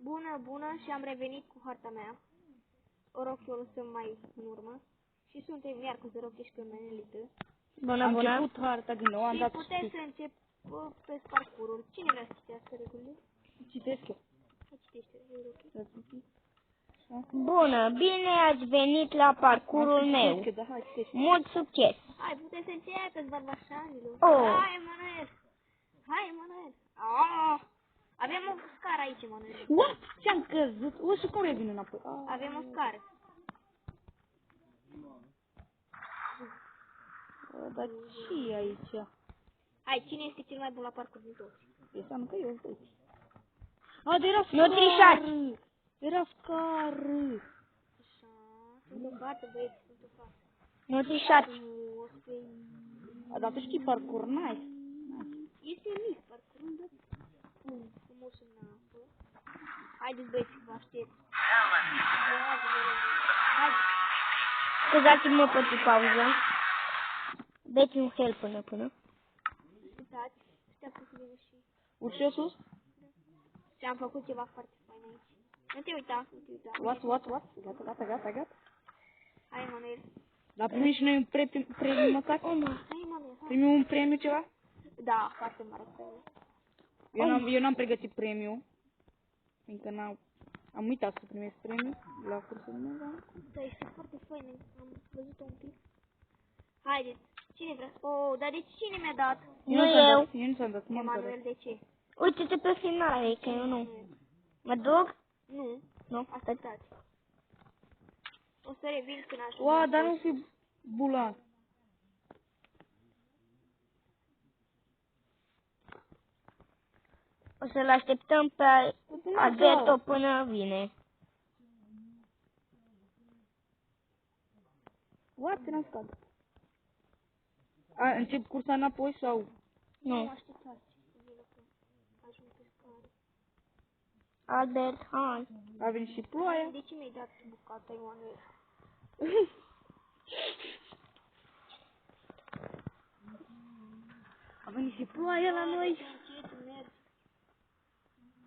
Bună și am revenit cu harta mea. O rog eu să mai în urmă. Și suntem iar cu Zeroche și pe Menelită. Bună. Am început harta din nou, am Și dat puteți să încep pe parcurul. Cine vrea să citească regulile? Citesc eu. Să citește Zeroche. Bună, bine ați venit la parcurul meu. Da, hai, citește. Mult succes. Hai, puteți să începeți, bărbașanilor. Oh. Hai, Emanuel. Hai, Emanuel. Oh. Avem o scară aici, Emanuel. What? Ce-am căzut? O, și cum revin înapoi? Avem o scară. Dar ce e aici? Hai, cine este cel mai bun la parcurs din toți? Înseamnă că eu sunt. De era Nu trișați. Era scară. Așa, sunt în față, băieți, sunt în față. Nu trișați. O să Dar tu știi parcurs, nice. este mic parcurul, dar frumos în apă. Haideți, băieți, vă aștept. Hai, Scuzați-mă pentru pauză. Beți un hel până. uitați, așteaptă să vină și... Urci eu sus? Și am făcut ceva foarte fain aici. Nu te uita, nu te uita. What? Gata. Hai, Emanuel. Dar primim și noi un premiu măcar? Hai, Emanuel, hai. Primim un premiu ceva? Da, foarte mare premiu. Eu n-am pregătit premiu. Fiindcă am uitat să primesc premiu la cursul meu, da? Da, este foarte fain, am văzut-o un pic. Haideți, cine vrea? Oh, dar de cine mi-a dat? Nu eu. Eu nu ți-am dat, m-am dat. Emanuel, de ce? Uite-te pe finale, că eu nu. Mă duc? Nu, Nu. așteptați. O să revin când ajung. Ua, dar nu fi bulan. O să-l așteptăm pe Alberto până vine. What? N-am scăpat. Încep cursa înapoi sau? Nu. Așteptați. Ajung pe scară. Albert, hai. A venit și ploaia. De ce mi-ai dat bucata, Emanuel? A venit și ploaia la noi. Încet, mergi.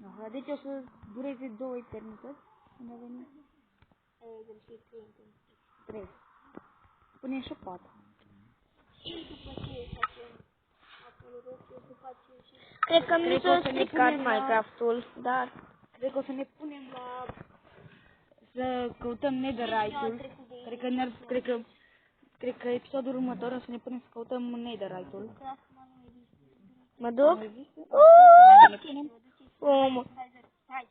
Aha, deci o să dureze 2 eternități. Când a venit? Ai greșit 3. Pune și 4. Și după ce facem acolo roșu, după aceea și... Cred că mi Cred că s-a o să ne stricat punem la- Minecraft-ul, dar... Cred că o să ne punem la... Să căutăm netherite-ul. Cred că episodul următor o să ne punem să căutăm netherite-ul. Mă duc? Nu există? Uuuu! Ne punem? Om. Hai,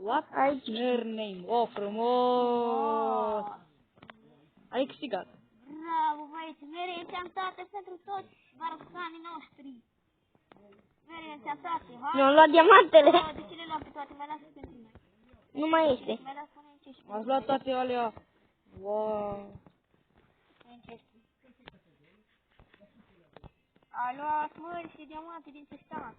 What? Aici. Name. Oh, frumos! Ai câștigat. bravo, băieți, mere înțeamtate pentru toți barosanii noștri. Mere înțeamtate, hai. Mi-am luat diamantele. De ce le luam pe toate? Mai lasă pentru noi. Nu mai este. Mai lasă până în ce și Ați luat toate alea. Wow. a luat mări și diamante din testan.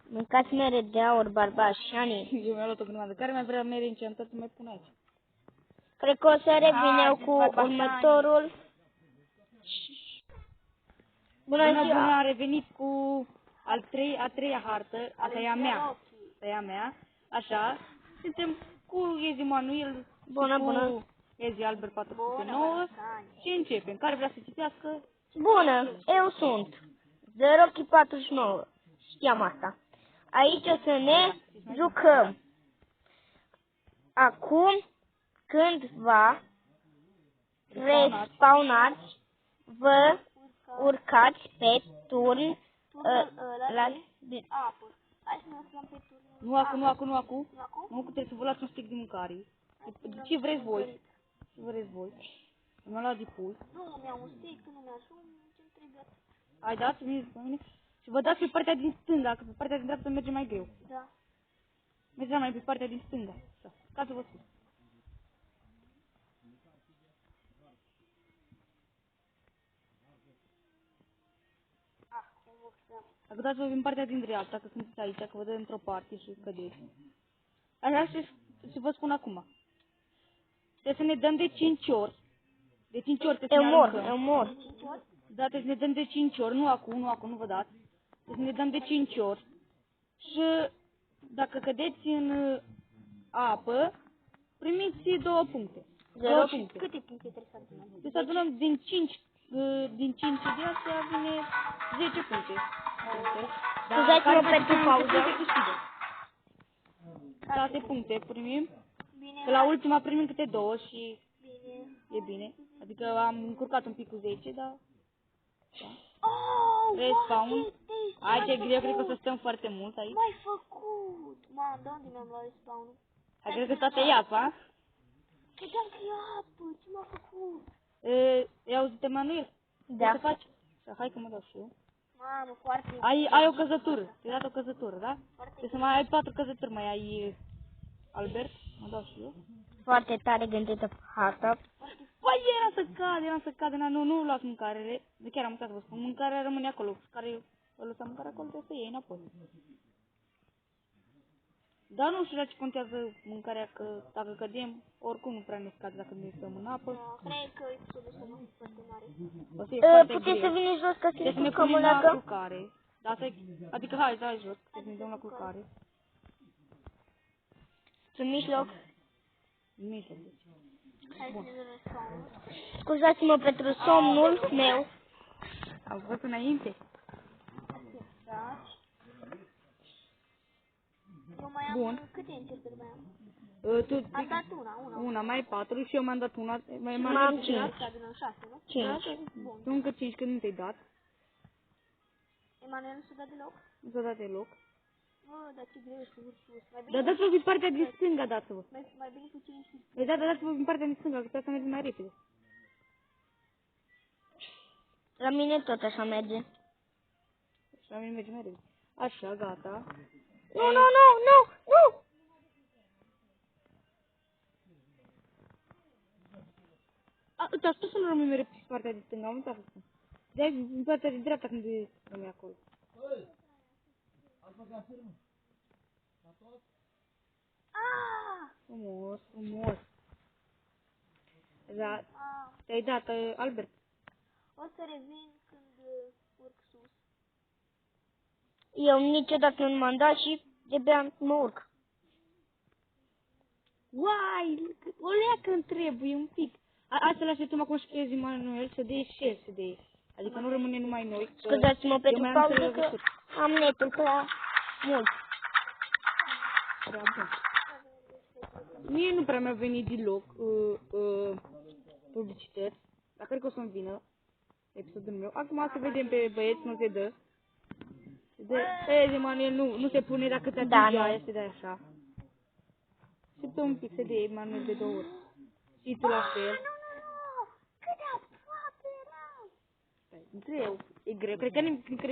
Mâncați mere de aur, barbașani. Eu mi-am luat o grămadă. Care mai vrea mere înceantate să mai pun aici? Cred că o să revin eu cu următorul. Bună Bună, ziua! a revenit cu a treia hartă. Asta e a mea. Asta e a mea. Așa. Suntem cu Ezi Manuel. Bună, cu bună. Ezi Albert 409. Și începem. Care vrea să citească? Bună, eu sunt Zerochi 49. Știam asta. Aici o să ne jucăm. Acum, cândva respawnați, vă urcați pe turn la... Apă. Hai să ne urcăm pe turnul. Nu acum. Nu acum? Nu, că trebuie să vă luați un stick de mâncare. Ce vreți voi? Ce vreți voi? Mi-am luat de pui. Nu, mi-am un stick, nu mi-ajung, ce-mi trebuie. Ai dat? Veniți pe mine. Și vă dați pe partea din stânga, că pe partea din dreapta merge mai greu. Da. Mergeam mai pe partea din stânga. Da. Ca să vă spun. Dacă dați-vă din partea din dreapta, că sunteți aici, că vă dă într-o parte și cădeți. Așa și vă spun acum. Trebuie să ne dăm de 5 ori. De 5 ori trebuie să ne aruncăm. Eu mor. Da, trebuie să ne dăm de 5 ori. Nu acum, nu vă dați. Trebuie să ne dăm de 5 ori. Și dacă cădeți în apă, primiți 2 puncte. 0 2 și puncte. Câte puncte trebuie să adunăm? Deci să adunăm din 5 de astea vine 10 puncte. Scuzați-mă pentru pauză. 6 puncte primim. Bine, Că la ultima primim câte 2 și bine. e bine. Adică am încurcat un pic cu 10, dar... Oh, Respawn. Hai ce greu, cred că o să stăm foarte mult aici. M-ai făcut! Mamă, de unde mi-am luat respawn-ul? Hai, cred că toate e apa. Credeam că e apă, ce m-a făcut? E auzit, Emanuel? Da. Ce să faci? Hai că mă dau și eu. Mamă, foarte... Ai o căzătură. Ți-ai dat o căzătură, da? Foarte Trebuie să mai ai 4 căzături, mai ai Albert. Mă dau și eu. Foarte tare gândită harta. Păi era să cadă, nu luați mâncare. De chiar am uitat să vă spun, mâncarea rămâne acolo. Care o lăsa mâncarea acolo, trebuie să iei înapoi. Dar nu știu la ce contează mâncarea, că dacă cădem, oricum nu prea ne scade dacă ne stăm în apă. Da, cred că episodul ăsta va fi foarte mare. O să fie foarte Puteți să greu. veniți jos ca Trebuie să să ne ne jucăm o punem la leacă? culcare. Da, adică hai jos, să ne dăm la culcare. În mijloc. În mijloc. Hai să ne dăm respawn. Scuzați-mă pentru somnul meu. Am văzut înainte. Da. Eu mai Bun. am câte încercări mai am? Tu, Am dat una. una, mai 4 și eu mi-am dat una. M-am 5. Să adunăm 6, nu? 5. Bun. Tu încă 5 când nu te-ai dat. Emanuel nu s-a dat deloc? Nu s-a dat deloc. Bă, dar ce greu să urci sus. Mai bine, Dar dați-vă din partea din stânga, dați-vă. mai bine cu 5 și... Păi da, dar dați-vă din partea din stânga, că trebuie să mergem mai repede. La mine tot așa merge. Și la mine merge mai repede. Așa, gata. Nu! Dar tu să nu rămâi mereu pe partea din stânga, am uitat să spun. De-aia din partea din dreapta când rămâi acolo. Ah! Frumos, frumos. Da, Ah! te-ai dat, Albert. O să revin când urc sus. Eu niciodată nu m-am dat și de-abia mă urc. Uai, o leacă îmi trebuie un pic. Asta l așteptăm acum și pe Emanuel să dea share, să dea. Adică nu rămâne numai noi. că Scuzați-mă eu pentru mai am pauză că televizor. am netul prea mult. Prea bun. Mie nu prea mi-a venit deloc publicități, dar cred că o să-mi vină episodul meu. Acum să vedem pe băieți, nu se dă. Vezi, Emanuel, nu se pune dacă te Da, atinge nu. aia, se dă așa. Se dă un pic, se dă Emanuel de 2 ori. Și tu la fel. Cât de aproape eram! Greu, e greu. Cred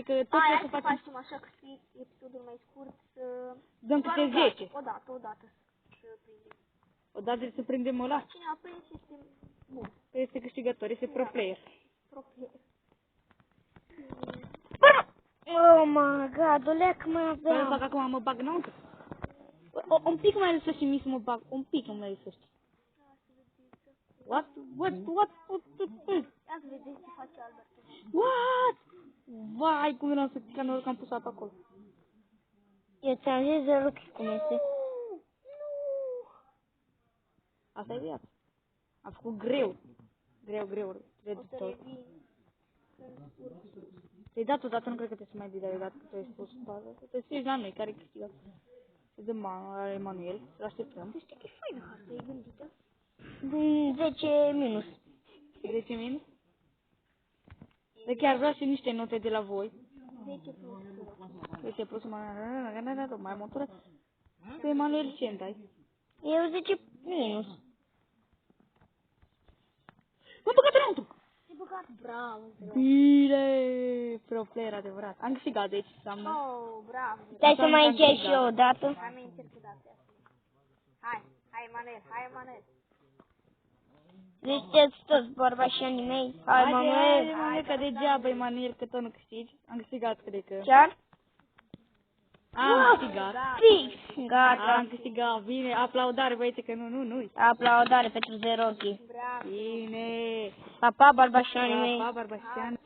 că tot Hai trebuie să să facem. facem așa că fie episodul mai scurt să... Dăm doar câte o dată, 10. Odată să prindem. Odată să prindem ăla, Cine a prins este bun. este câștigător, este pro player. Pro player. Oh my god, o leacă mai Vreau să fac aveam. acum, mă bag înăuntru. Un pic mai lăsă și mie să mă bag, un pic mai lăsă. What? Ia să vedeți ce face Albert. What? Vai, cum vreau să ca noroc că am pus apă acolo. Eu ți-am zis de lucruri cum este. Asta e viața. Am făcut greu. Greu. O să Tot. revin când urc sus. Te-ai dat odată, nu cred că te să mai dai odată, că tu ai spus bază. Te scrii la noi, care câștigă. Se dă Emanuel, să-l așteptăm. Știi că e faină harta, e gândită. 10 minus. 10 minute. Dar chiar vreau și niște note de la voi. 10 plus. 10 plus mai motoră. Pe Emanuel ce îmi dai? Eu 10 minus. M-am băgat înăuntru! E băgat, bravo. Bine! Pro player adevărat. Am câștigat, deci înseamnă. Oh, bravo. Stai să mai încerc și eu odată. Hai mai încerc o dată. Hai Emanuel. Ziceți toți bărbașanii mei. Hai, Manuel. Emanuel, că degeaba, Emanuel, că tot nu câștigi. Am câștigat, cred că. Chiar? Am câștigat. Fix. Gata. Am câștigat, bine, aplaudare, băieți, că nu. Aplaudare pentru Zerochi. Bravo. Bine. Pa, pa, bărbașanii mei. Pa, Barbașan.